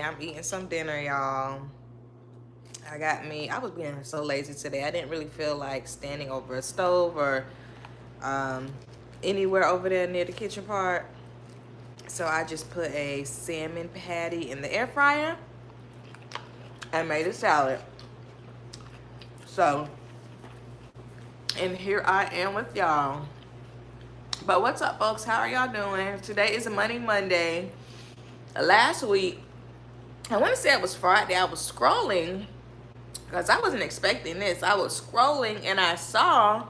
I'm eating some dinner, y'all. I was being so lazy today. I didn't really feel like standing over a stove or um, anywhere over there near the kitchen part. So I just put a salmon patty in the air fryer and made a salad. So, and here I am with y'all. But what's up, folks? How are y'all doing? Today is a Monday. Last week, I want to say it was Friday, I was scrolling because I wasn't expecting this. I was scrolling and I saw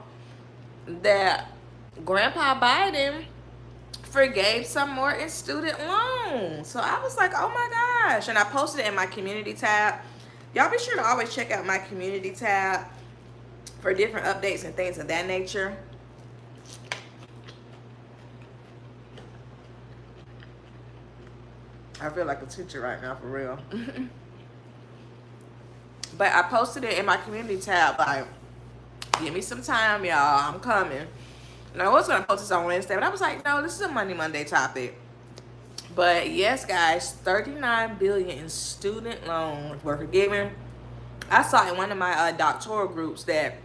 that Grandpa Biden forgave some more in student loans. So I was like, oh my gosh. And I posted it in my community tab. Y'all be sure to always check out my community tab for different updates and things of that nature. I feel like a teacher right now, for real. But I posted it in my community tab, like, give me some time, y'all. I'm coming. And I was going to post this on Wednesday, but I was like, no, this is a Monday topic. But yes, guys, 39 billion in student loans were forgiven. I saw in one of my doctoral groups that,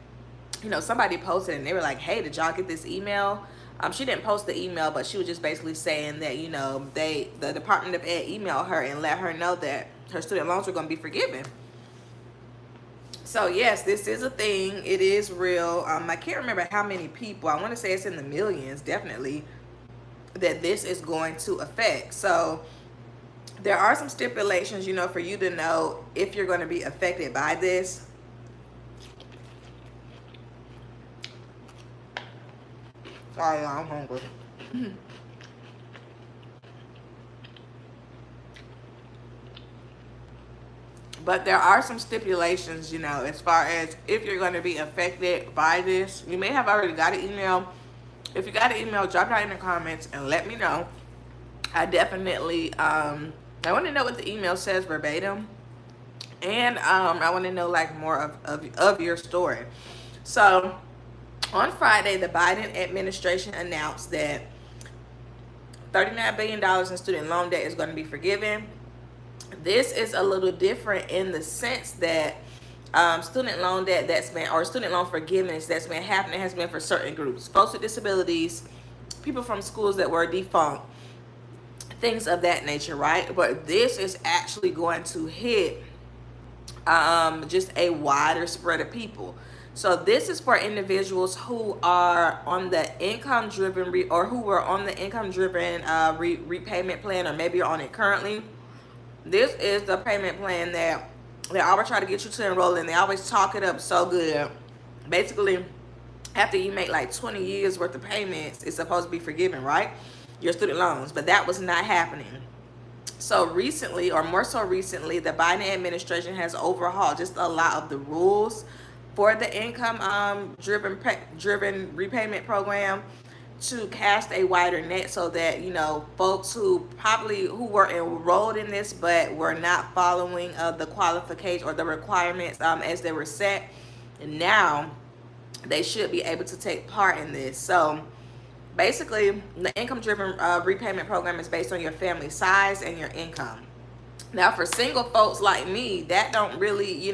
somebody posted and they were like, hey, did y'all get this email? She didn't post the email, but she was just basically saying that, the Department of Ed emailed her and let her know that her student loans were going to be forgiven. So yes, this is a thing. It is real. I can't remember how many people. I want to say it's in the millions, definitely, that this is going to affect. So there are some stipulations, for you to know if you're going to be affected by this. Sorry, I'm hungry. But there are some stipulations, as far as if you're going to be affected by this. You may have already got an email. If you got an email, drop it out in the comments and let me know. I definitely, I want to know what the email says verbatim. And I want to know like more of your story. So on Friday, the Biden administration announced that $39 billion in student loan debt is going to be forgiven. This is a little different in the sense that student loan debt or student loan forgiveness that's been happening has been for certain groups: folks with disabilities, people from schools that were defunct, things of that nature, right? But this is actually going to hit just a wider spread of people. So this is for individuals who are on the income driven or who were on the income driven repayment plan, or maybe you're on it currently. This is the payment plan that they always try to get you to enroll in. They always talk it up so good. Basically, after you make like 20 years worth of payments, it's supposed to be forgiven, right? Your student loans. But that was not happening. So recently, or more so recently, the Biden administration has overhauled just a lot of the rules for the income driven repayment program to cast a wider net, so that folks who were enrolled in this but were not following the qualifications or the requirements as they were set, and now they should be able to take part in this. So basically, the income driven repayment program is based on your family size and your income. Now for single folks like me, that don't really,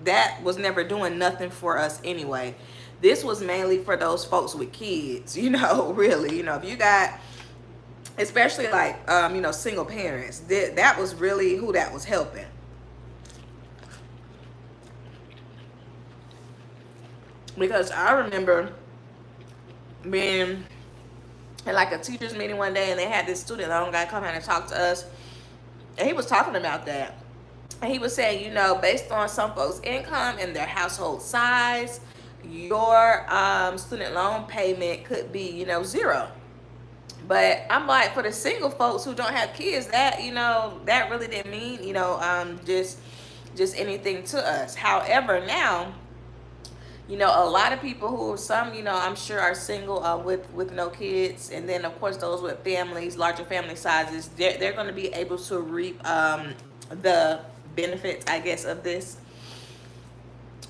that was never doing nothing for us anyway. This was mainly for those folks with kids, really. If you got, especially like, single parents, that was really who that was helping. Because I remember being in like a teacher's meeting one day, and they had this student loan guy come in and talk to us. And he was talking about that. And he was saying, based on some folks' income and their household size, your student loan payment could be, zero. But I'm like, for the single folks who don't have kids, that, that really didn't mean, just anything to us. However, now, a lot of people who, some, I'm sure are single with no kids. And then, of course, those with families, larger family sizes, they're going to be able to reap the benefits, I guess, of this.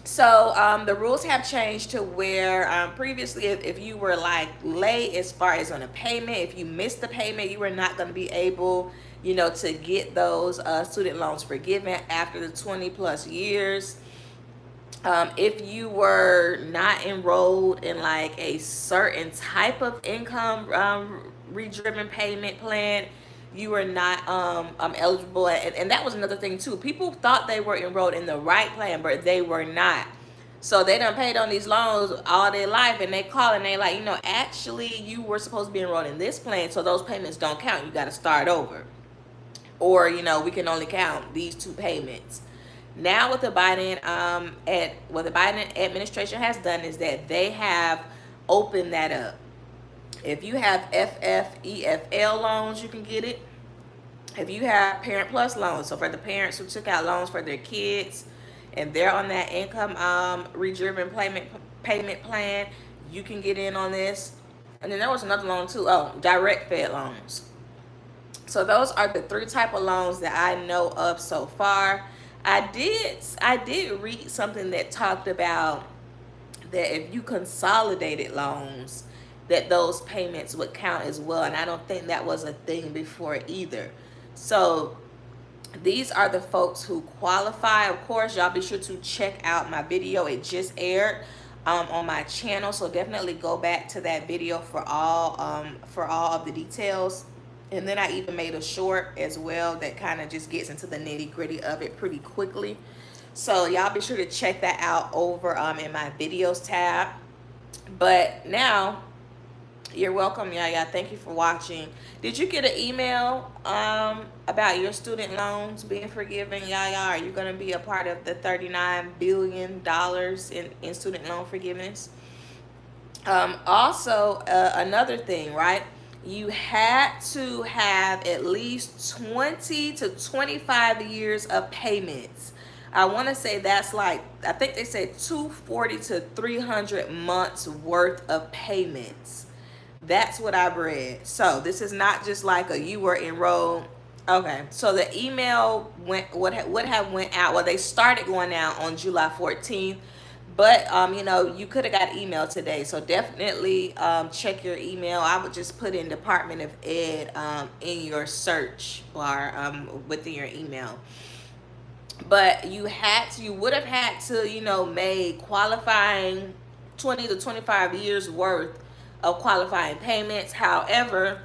So the rules have changed to where previously, if you were like late as far as on a payment, if you missed the payment, you were not going to be able to get those student loans forgiven after the 20 plus years. If you were not enrolled in like a certain type of income redriven payment plan, you were not eligible. And that was another thing too. People thought they were enrolled in the right plan, but they were not. So they done paid on these loans all their life, and they call and they like, actually you were supposed to be enrolled in this plan, so those payments don't count. You got to start over, or we can only count these two payments. Now, what the Biden what the Biden administration has done is that they have opened that up. If you have FFEFL loans, you can get it. If you have Parent Plus loans, so for the parents who took out loans for their kids and they're on that income redriven payment plan, you can get in on this. And then there was another loan too. Oh, direct fed loans. So those are the three type of loans that I know of so far. I did read something that talked about that if you consolidated loans, that those payments would count as well. And I don't think that was a thing before either. So these are the folks who qualify. Of course, y'all be sure to check out my video. It just aired on my channel, so definitely go back to that video for all of the details. And then I even made a short as well that kind of just gets into the nitty gritty of it pretty quickly. So y'all be sure to check that out over in my videos tab. But now, you're welcome, Yaya. Thank you for watching. Did you get an email about your student loans being forgiven, Yaya? Are you going to be a part of the $39 billion in student loan forgiveness? Also, another thing, right? You had to have at least 20 to 25 years of payments. I want to say that's like, I think they said 240 to 300 months worth of payments. That's what I've read. So this is not just like you were enrolled. Okay, so the email would have went out. Well, they started going out on July 14th. But, you could have got email today. So definitely check your email. I would just put in Department of Ed in your search bar within your email. But you would have had to, make qualifying 20 to 25 years worth of qualifying payments. However,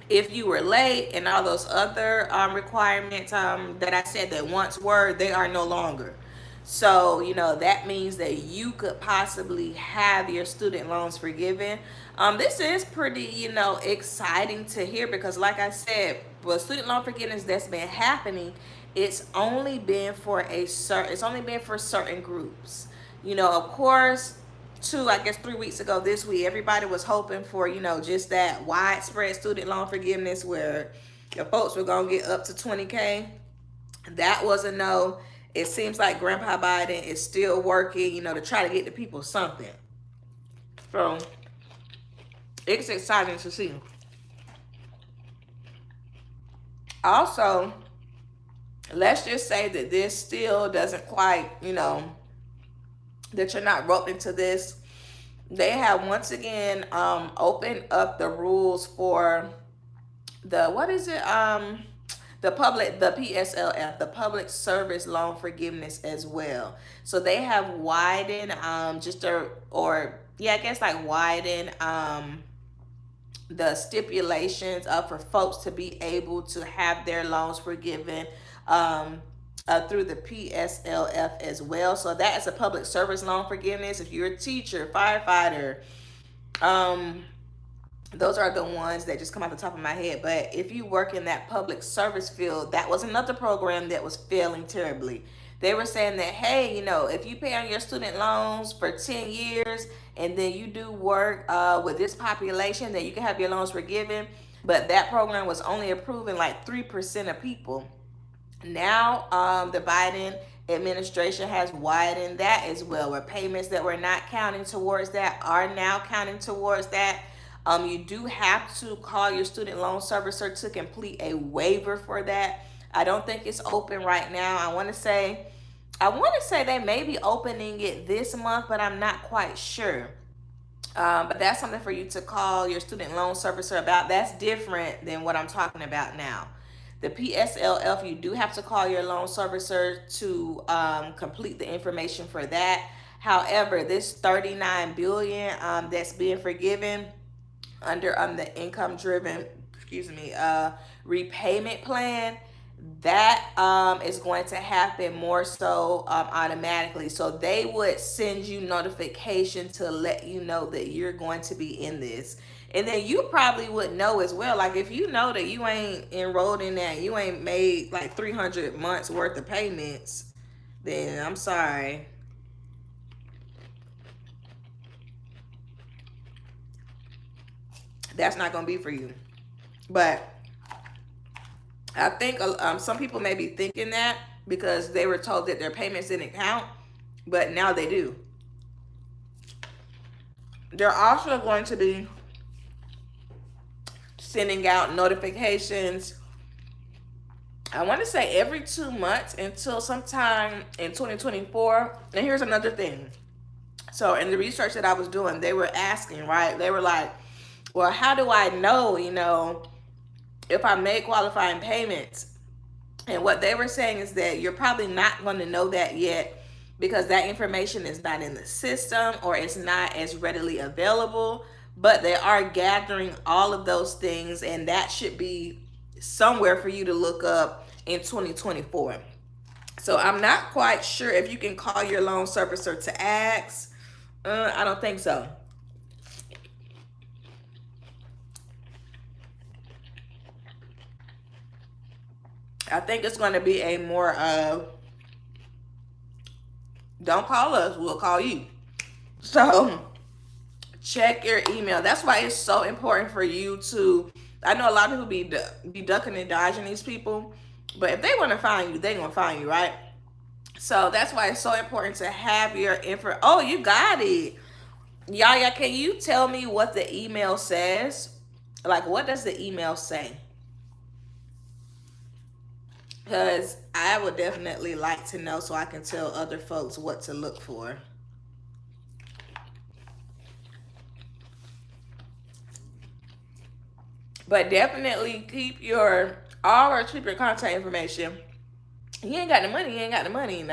if you were late and all those other requirements that I said that once were, they are no longer. So, that means that you could possibly have your student loans forgiven. This is pretty, exciting to hear because like I said, with student loan forgiveness that's been happening, it's only been for certain groups. Of course, 3 weeks ago this week, everybody was hoping for, just that widespread student loan forgiveness where the folks were going to get up to 20K. That was a no. It seems like Grandpa Biden is still working, to try to get the people something. So it's exciting to see. Also, let's just say that this still doesn't quite, that you're not roped into this. They have once again opened up the rules for the PSLF, the Public Service Loan Forgiveness as well. So they have widened widen the stipulations for folks to be able to have their loans forgiven through the PSLF as well. So that is a public service loan forgiveness. If you're a teacher, firefighter, those are the ones that just come off the top of my head. But if you work in that public service field, that was another program that was failing terribly. They were saying that, hey, if you pay on your student loans for 10 years and then you do work with this population, then you can have your loans forgiven. But that program was only approving like 3% of people. Now, the Biden administration has widened that as well, where payments that were not counting towards that are now counting towards that. You do have to call your student loan servicer to complete a waiver for that. I don't think it's open right now. I want to say they may be opening it this month, but I'm not quite sure. But that's something for you to call your student loan servicer about. That's different than what I'm talking about now. The PSLF, you do have to call your loan servicer to complete the information for that. However, this 39 billion that's being forgiven under the income driven, repayment plan, that is going to happen more so automatically. So they would send you notification to let you know that you're going to be in this. And then you probably would know as well. Like if you know that you ain't enrolled in that, you ain't made like 300 months worth of payments, then I'm sorry. That's not going to be for you. But I think some people may be thinking that because they were told that their payments didn't count, but now they do. They're also going to be sending out notifications, I want to say every 2 months until sometime in 2024. And here's another thing. So in the research that I was doing, they were asking, right? They were like, well, how do I know, if I make qualifying payments? And what they were saying is that you're probably not going to know that yet because that information is not in the system or it's not as readily available. But they are gathering all of those things, and that should be somewhere for you to look up in 2024. So I'm not quite sure if you can call your loan servicer to ask. I don't think so. I think it's going to be a more don't call us, we'll call you. So check your email. That's why it's so important for you to, I know a lot of people be ducking and dodging these people, but if they want to find you, they're going to find you, right? So that's why it's so important to have your info. Oh, you got it. Y'all, can you tell me what the email says? Like, what does the email say? Because I would definitely like to know so I can tell other folks what to look for. But definitely keep keep your contact information. You ain't got the money,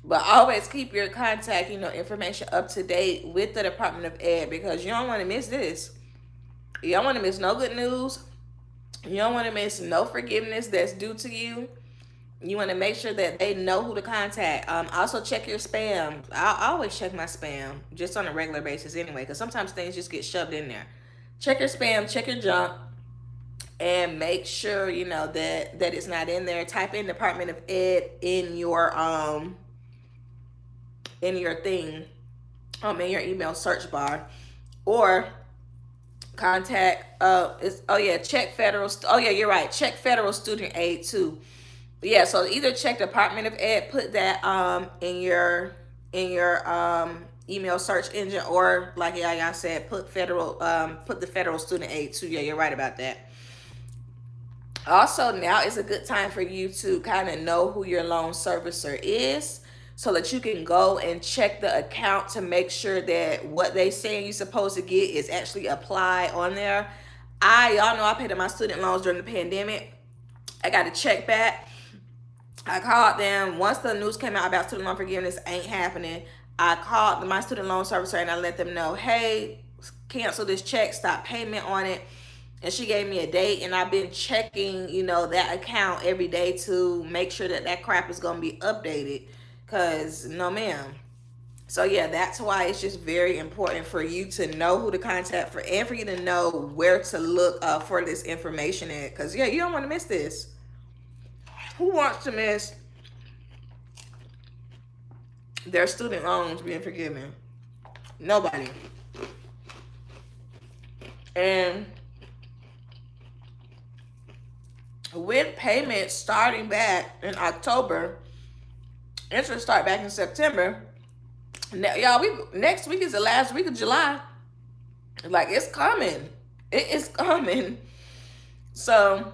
But always keep your contact, information up to date with the Department of Ed because you don't want to miss this. You don't want to miss no good news. You don't want to miss no forgiveness that's due to you. You want to make sure that they know who to contact. Also check your spam. I always check my spam just on a regular basis anyway because sometimes things just get shoved in there. Check your spam, check your junk, and make sure that it's not in there. Type in Department of Ed in your thing, in your email search bar, or contact check federal. You're right. Check federal student aid too. Yeah, so either check Department of Ed, put that in your email search engine, or like y'all said, put the federal student aid too. Yeah, you're right about that. Also, now is a good time for you to kind of know who your loan servicer is so that you can go and check the account to make sure that what they saying you're supposed to get is actually applied on there. Y'all know I paid my student loans during the pandemic. I got a check back. I called them. Once the news came out about student loan forgiveness ain't happening, I called my student loan servicer and I let them know, hey, cancel this check, stop payment on it. And she gave me a date, and I've been checking, that account every day to make sure that crap is going to be updated. Because, no, ma'am. So, yeah, that's why it's just very important for you to know who to contact for and for you to know where to look for this information at. Because, yeah, you don't want to miss this. Who wants to miss their student loans being forgiven? Nobody. And with payments starting back in October, interest start back in September. Now, y'all, next week is the last week of July. Like, it's coming. It is coming. So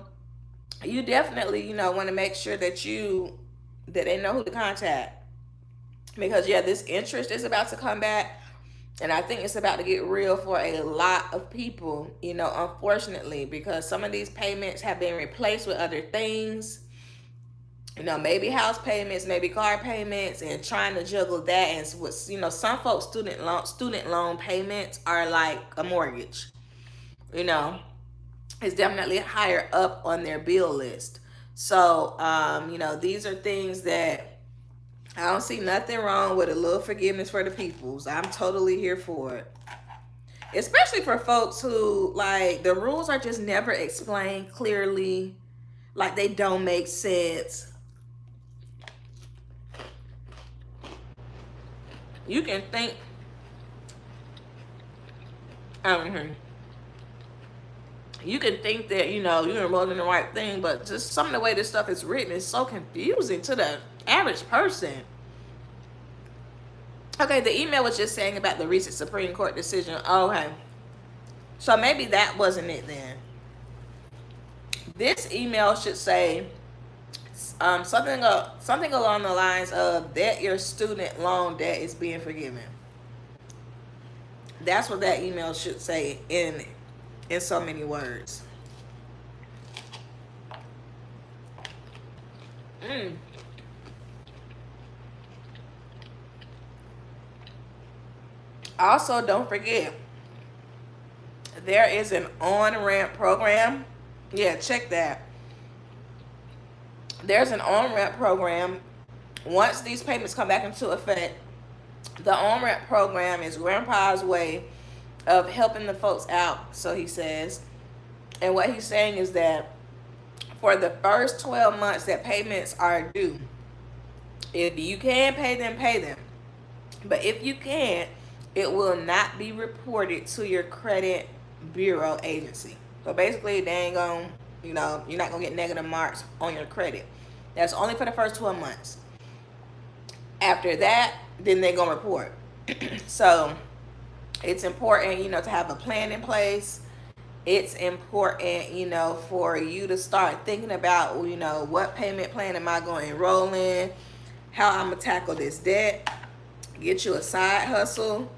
you definitely, want to make sure that they know who to contact. Because, yeah, this interest is about to come back. And I think it's about to get real for a lot of people, unfortunately, because some of these payments have been replaced with other things. Maybe house payments, maybe car payments, and trying to juggle that. And some folks student loan payments are like a mortgage. You know, it's definitely higher up on their bill list. So, these are things that I don't see nothing wrong with a little forgiveness for the peoples. I'm totally here for it. Especially for folks who, like, the rules are just never explained clearly, like they don't make sense. You can think, um, you can think that you're enrolled in the right thing, but just some of the way this stuff is written is so confusing to the average person. Okay, the email was just saying about the recent Supreme Court decision. Okay, so maybe that wasn't it then. This email should say something along the lines of that your student loan debt is being forgiven. That's what that email should say in so many words. Mm. Also, don't forget, there is an on-ramp program. Yeah, check that. There's an on-ramp program. Once these payments come back into effect, the on-ramp program is grandpa's way of helping the folks out, so he says. And what he's saying is that for the first 12 months that payments are due, if you can pay them, pay them. But if you can't, it will not be reported to your credit bureau agency. So basically, they ain't gonna, you're not gonna get negative marks on your credit. That's only for the first 12 months. After that, then they're gonna report. So it's important, to have a plan in place. It's important, for you to start thinking about, what payment plan am I going to enroll in, how I'm going to tackle this debt. Get you a side hustle,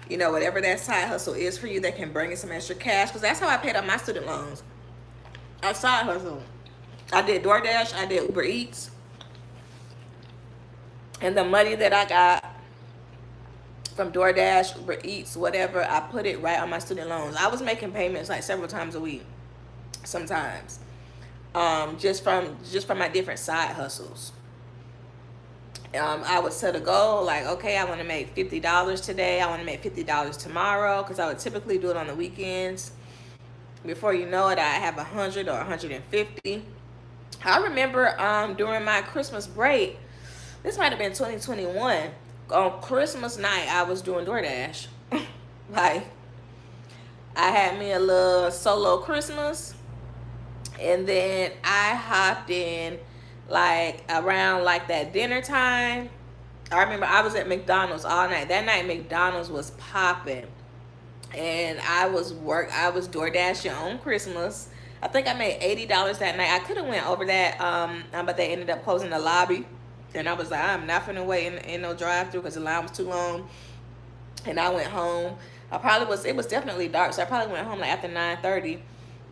whatever that side hustle is for you that can bring in some extra cash. Because that's how I paid off my student loans. A side hustle. I did DoorDash, I did Uber Eats. And the money that I got from DoorDash, Uber Eats, whatever, I put it right on my student loans. I was making payments like several times a week, sometimes, just from my different side hustles. I would set a goal like, okay, I want to make $50 today. I want to make $50 tomorrow, because I would typically do it on the weekends. Before you know it, I have 100 or 150. I remember during my Christmas break, this might have been 2021. On Christmas night, I was doing DoorDash. Like, I had me a little solo Christmas, and then I hopped in like around like that dinner time. I remember I was at McDonald's all night. That night McDonald's was popping, and I was DoorDashing on Christmas. I think I made $80 that night. I could have went over that, but they ended up closing the lobby. And I was like, I'm not finna wait in no drive-thru because the line was too long. And I went home. It was definitely dark, so I probably went home like after 9:30.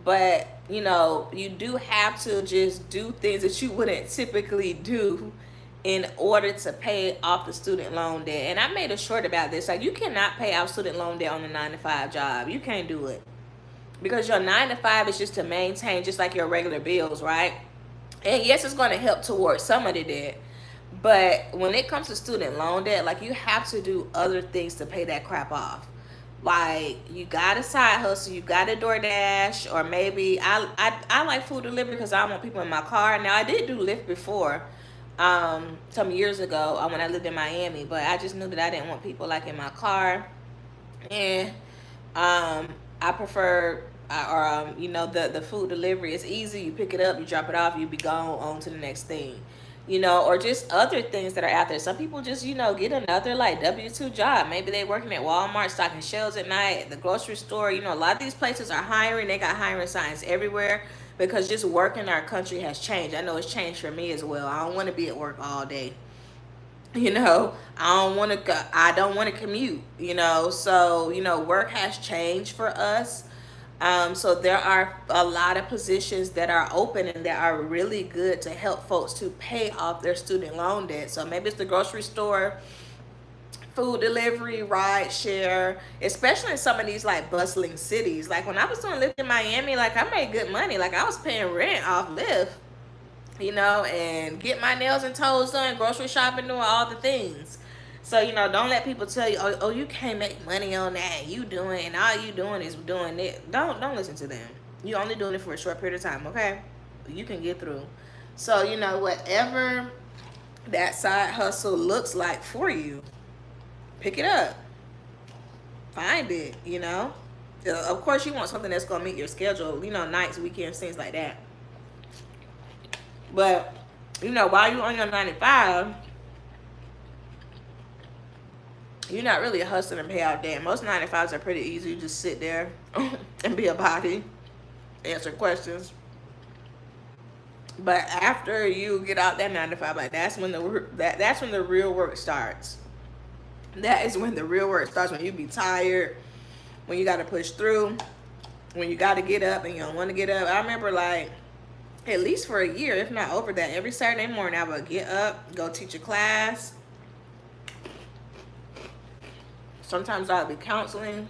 But, you do have to just do things that you wouldn't typically do in order to pay off the student loan debt. And I made a short about this. Like, you cannot pay off student loan debt on a 9-to-5 job. You can't do it. Because your 9-to-5 is just to maintain just like your regular bills, right? And yes, it's going to help towards some of the debt. But when it comes to student loan debt, like, you have to do other things to pay that crap off. Like, you got a side hustle, you got a DoorDash, or maybe I like food delivery because I don't want people in my car. Now, I did do Lyft before, some years ago when I lived in Miami, but I just knew that I didn't want people like in my car. And I prefer, the food delivery is easy. You pick it up, you drop it off, you be gone on to the next thing. Or just other things that are out there. Some people just, get another like W-2 job. Maybe they working at Walmart, stocking shelves at night, the grocery store. A lot of these places are hiring. They got hiring signs everywhere because just work in our country has changed. I know it's changed for me as well. I don't want to be at work all day. I don't want to commute, so work has changed for us. So there are a lot of positions that are open and that are really good to help folks to pay off their student loan debt. So maybe it's the grocery store, food delivery, ride share, especially in some of these like bustling cities. Like when I was doing Lyft in Miami, like I made good money. Like I was paying rent off Lyft, and get my nails and toes done, grocery shopping, doing all the things. So, don't let people tell you, oh, you can't make money on that. You doing, and all you doing is doing it. Don't listen to them. You only doing it for a short period of time, okay? You can get through. So, whatever that side hustle looks like for you, pick it up. Find it. Of course, you want something that's going to meet your schedule, nights, weekends, things like that. But, while you're on your 9 to 5, you're not really hustling and pay out debt. Most 9 to 5s are pretty easy. You just sit there and be a body, answer questions. But after you get out that 9 to 5, like that's when the real work starts. That is when the real work starts. When you be tired, when you got to push through, when you got to get up and you don't want to get up. I remember like at least for a year, if not over that, every Saturday morning I would get up, go teach a class. Sometimes I'll be counseling.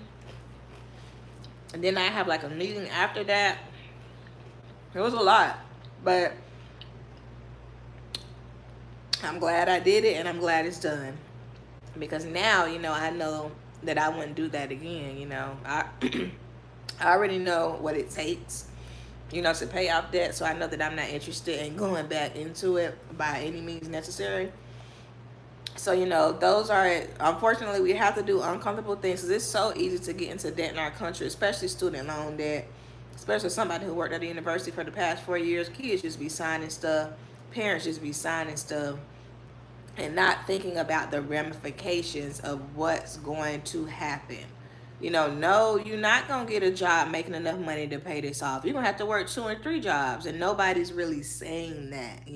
And then I have like a meeting after that. It was a lot. But I'm glad I did it and I'm glad it's done. Because now, I know that I wouldn't do that again. I I already know what it takes, to pay off debt. So I know that I'm not interested in going back into it by any means necessary. So, those are, unfortunately, we have to do uncomfortable things because it's so easy to get into debt in our country, especially student loan debt, especially somebody who worked at the university for the past 4 years. Kids just be signing stuff, parents just be signing stuff, and not thinking about the ramifications of what's going to happen. No, you're not going to get a job making enough money to pay this off. You're going to have to work 2 and 3 jobs, and nobody's really saying that.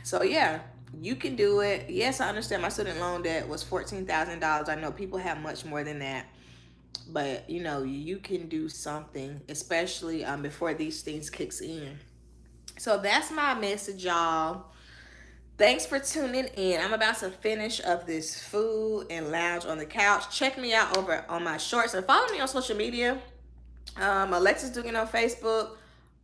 So yeah, you can do it. Yes, I understand my student loan debt was $14,000. I know people have much more than that. But, you can do something, especially before these things kicks in. So that's my message, y'all. Thanks for tuning in. I'm about to finish up this food and lounge on the couch. Check me out over on my shorts and follow me on social media. Alexis Dugan on Facebook,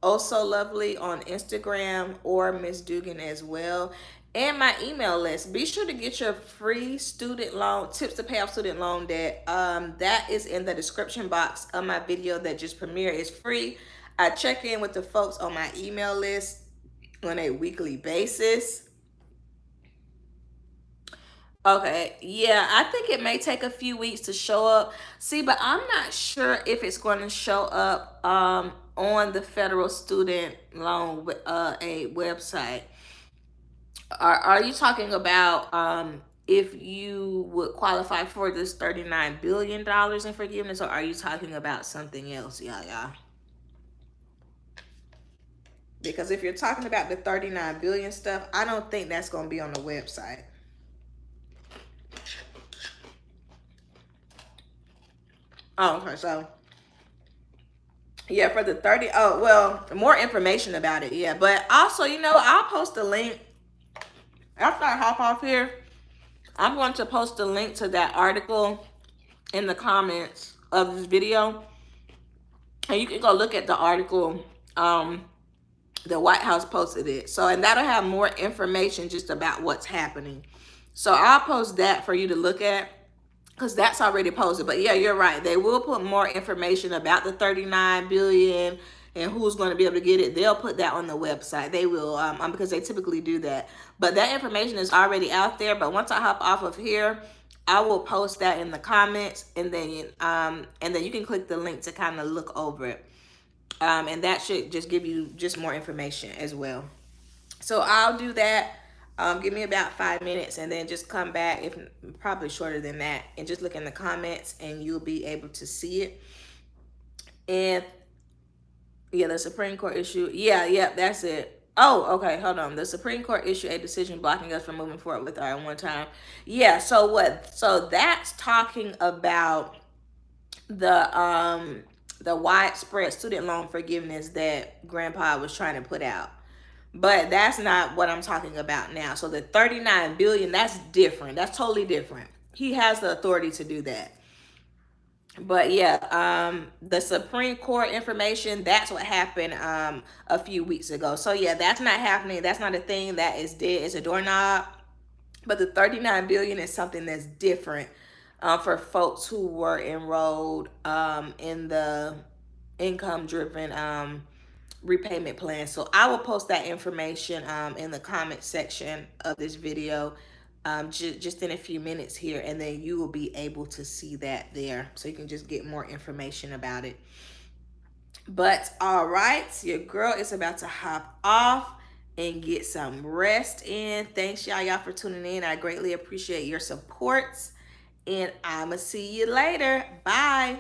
Oh So Lovely on Instagram, or Miss Dugan as well. And my email list. Be sure to get your free student loan tips to pay off student loan debt. That is in the description box of my video that just premiered. It's free. I check in with the folks on my email list on a weekly basis. Okay, yeah, I think it may take a few weeks to show up. See, but I'm not sure if it's going to show up on the federal student loan aid website. Are you talking about if you would qualify for this $39 billion in forgiveness, or are you talking about something else? Yeah. Because if you're talking about the 39 billion stuff, I don't think that's going to be on the website. Oh, okay, so yeah, for the 30, oh, well, more information about it, yeah. But also, I'll post a link. After I hop off here, I'm going to post a link to that article in the comments of this video. And you can go look at the article. The White House posted it. So, and that'll have more information just about what's happening. So I'll post that for you to look at, because that's already posted. But yeah, you're right. They will put more information about the 39 billion and who's going to be able to get it. They'll put that on the website. They will, because they typically do that. But that information is already out there. But once I hop off of here, I will post that in the comments, and then you can click the link to kind of look over it. And that should just give you just more information as well. So I'll do that. Give me about 5 minutes, and then just come back, if probably shorter than that, and just look in the comments and you'll be able to see it. And yeah, the Supreme Court issue. Yeah, that's it. Oh, okay. Hold on. The Supreme Court issued a decision blocking us from moving forward with our one time. Yeah. So what? So that's talking about the um the widespread student loan forgiveness that Grandpa was trying to put out. But that's not what I'm talking about now. So the 39 billion, that's different. That's totally different. He has the authority to do that. But yeah, the Supreme Court information, that's what happened a few weeks ago. So yeah, that's not happening. That's not a thing that is dead. It's a doorknob. But the 39 billion is something that's different for folks who were enrolled in the income driven repayment plan. So I will post that information in the comment section of this video just in a few minutes here, and then you will be able to see that there, so you can just get more information about it. But all right, your girl is about to hop off and get some rest in. Thanks y'all for tuning in. I greatly appreciate your supports, and I'ma see you later. Bye.